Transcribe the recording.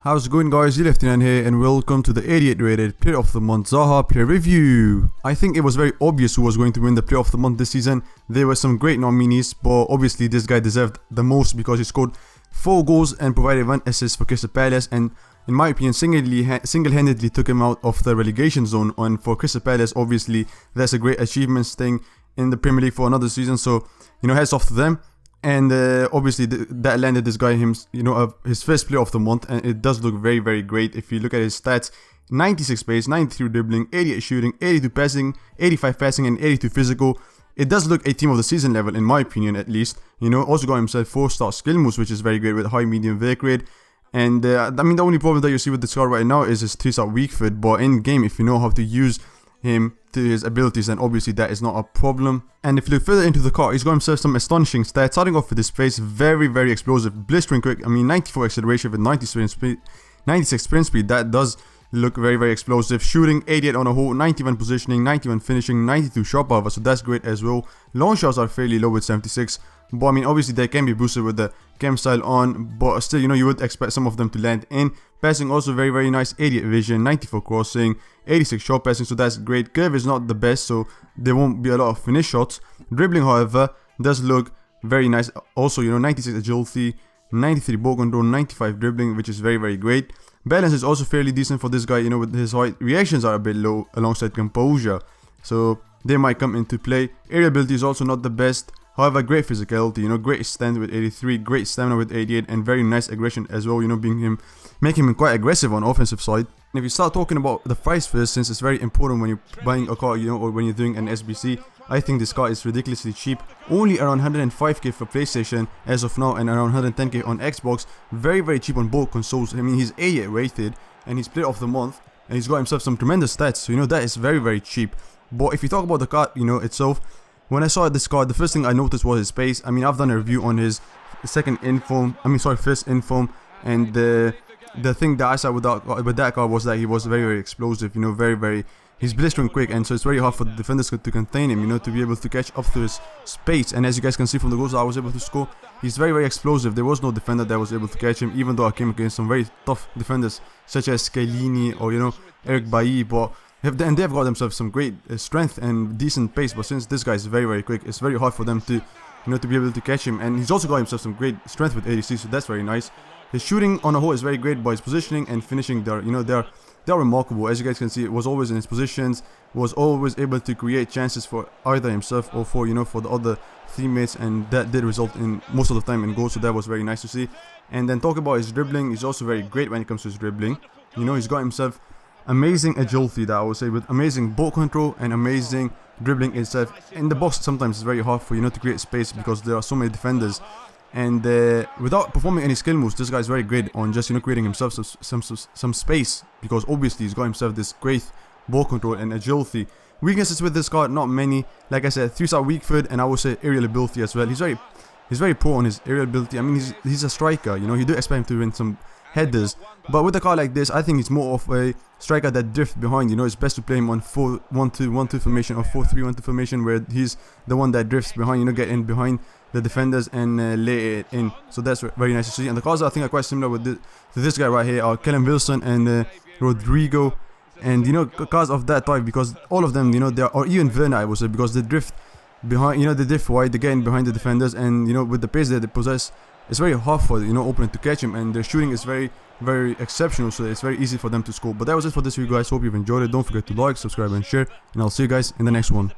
How's it going, guys? Lefty9 here and welcome to the 88 rated Player of the Month Zaha player review. I think it was very obvious who was going to win the Player of the Month this season. There were some great nominees, but obviously this guy deserved the most because he scored 4 goals and provided 1 assist for Crystal Palace, and in my opinion single-handedly took him out of the relegation zone. And for Crystal Palace, obviously that's a great achievement staying in the Premier League for another season, so hats off to them. And obviously that landed this guy his first Player of the Month, and it does look very, very great. If you look at his stats: 96 pace, 93 dribbling, 88 shooting, 82 passing, 85 passing, and 82 physical. It does look a team of the season level, in my opinion, at least. Also got himself 4-star skill moves, which is very great with high medium work rate. And I mean, the only problem that you see with this card right now is his 3-star weak foot, but in game, if you know how to use him to his abilities, and obviously that is not a problem. And if you look further into the card, he's got himself some astonishing stats. Starting off with his pace, very, very explosive, blistering quick. I mean, 94 acceleration with 96 sprint speed. That does look very, very explosive. Shooting 88 on a whole, 91 positioning, 91 finishing, 92 shot power, so that's great as well. Long shots are fairly low with 76, but I mean, obviously they can be boosted with the chem style on, but still, you would expect some of them to land in. Passing also very, very nice, 88 vision, 94 crossing, 86 short passing, so that's great. Curve is not the best, so there won't be a lot of finish shots. Dribbling, however, does look very nice. Also, 96 agility, 93 ball control, 95 dribbling, which is very, very great. Balance is also fairly decent for this guy, with his height. Reactions are a bit low alongside composure, so they might come into play. Aerial ability is also not the best. However, great physicality, great stand with 83, great stamina with 88, and very nice aggression as well, making him quite aggressive on offensive side. And if you start talking about the price first, since it's very important when you're buying a car, or when you're doing an SBC, I think this car is ridiculously cheap. Only around 105k for PlayStation as of now, and around 110k on Xbox. Very, very cheap on both consoles. I mean, he's 88 rated, and he's Player of the Month, and he's got himself some tremendous stats, so that is very, very cheap. But if you talk about the card, itself, when I saw this card, the first thing I noticed was his pace. I mean, I've done a review on his first inform, and the thing that I saw with that card was that he was very, very explosive, he's blistering quick, and so it's very hard for the defenders to contain him, to be able to catch up to his space. And as you guys can see from the goals I was able to score, he's very, very explosive. There was no defender that was able to catch him, even though I came against some very tough defenders such as Scalini or Eric Bailly, but and they've got themselves some great strength and decent pace. But since this guy is very, very quick, it's very hard for them to to be able to catch him. And he's also got himself some great strength with ADC, so that's very nice. His shooting on a whole is very great, but his positioning and finishing, they're remarkable. As you guys can see, it was always in his positions, was always able to create chances for either himself or for for the other teammates, and that did result in most of the time in goals, so that was very nice to see. And then talk about his dribbling, he's also very great when it comes to his dribbling. He's got himself amazing agility, that I would say, with amazing ball control and amazing dribbling itself. In the box, sometimes it's very hard for to create space because there are so many defenders. And without performing any skill moves, this guy is very great on just creating himself some space, because obviously he's got himself this great ball control and agility. Weaknesses with this card, not many. Like I said, 3-star weak foot, and I would say aerial ability as well. He's very poor on his aerial ability. I mean, he's a striker. You do expect him to win some headers, but with a card like this, I think he's more of a striker that drifts behind. It's best to play him on 4-1-2-1-2 formation or 4-3-1-2 formation, where he's the one that drifts behind, get in behind the defenders and lay it in. So that's very nice to see. And the cards I think are quite similar with to this guy right here are Callum Wilson and Rodrigo, and cards of that type, because all of them, they are, or even Werner, I would say, because they drift behind, they drift wide, they get in behind the defenders, and with the pace that they possess, it's very hard for opponent to catch him, and their shooting is very, very exceptional, so it's very easy for them to score. But that was it for this video, guys. Hope you've enjoyed it. Don't forget to like, subscribe, and share, and I'll see you guys in the next one.